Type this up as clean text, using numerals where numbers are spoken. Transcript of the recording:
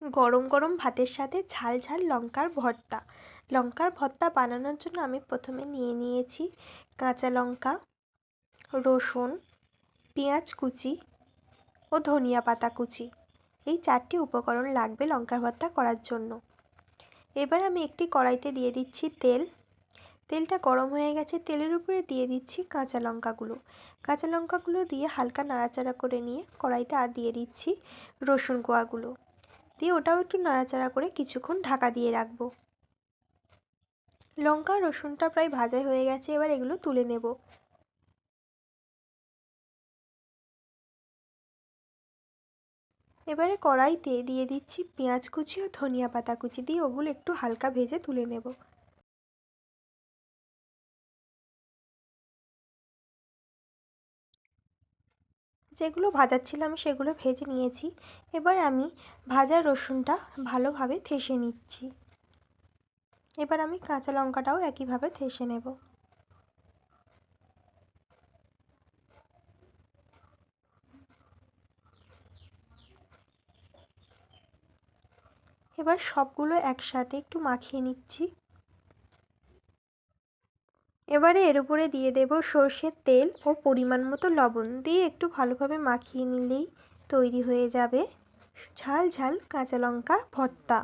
গরম গরম ভাতের সাথে ঝাল ঝাল লঙ্কার ভর্তা। লঙ্কার ভর্তা বানানোর জন্য আমি প্রথমে নিয়ে নিয়েছি কাঁচা লঙ্কা, রসুন, পেঁয়াজ কুচি ও ধনিয়া পাতা কুচি। এই 4টি উপকরণ লাগবে লঙ্কার ভর্তা করার জন্য। এবার আমি একটি কড়াইতে দিয়ে দিচ্ছি তেল। তেলটা গরম হয়ে গেছে, তেলের উপরে দিয়ে দিচ্ছি কাঁচা লঙ্কাগুলো। কাঁচা লঙ্কাগুলো দিয়ে হালকা নাড়াচাড়া করে নিয়ে কড়াইতে আর দিয়ে দিচ্ছি রসুন কোয়াগুলো, দিয়ে ওটাও একটু নাড়াচাড়া করে কিছুক্ষণ ঢাকা দিয়ে রাখবো। লঙ্কা রসুনটা প্রায় ভাজা হয়ে গেছে, এবার এগুলো তুলে নেব। এবারে কড়াইতে দিয়ে দিচ্ছি পেঁয়াজ কুচি ও ধনিয়া পাতা কুচি, দিয়ে ওগুলো একটু হালকা ভেজে তুলে নেব। যেগুলো ভাজাচ্ছিলাম সেগুলো ভেজে নিয়েছি। এবার আমি ভাজা রসুনটা ভালোভাবে থেসে নিচ্ছি। এবার আমি কাঁচা লঙ্কাটাও একইভাবে থেসে নেব। এবার সবগুলো একসাথে একটু মাখিয়ে নিচ্ছি। এবারে এর উপরে দিয়ে দেব সর্ষের তেল ও পরিমাণ মতো লবণ, দিয়ে একটু ভালোভাবে মাখিয়ে নিলেই তৈরি হয়ে যাবে ঝাল ঝাল কাঁচা লঙ্কার ভর্তা।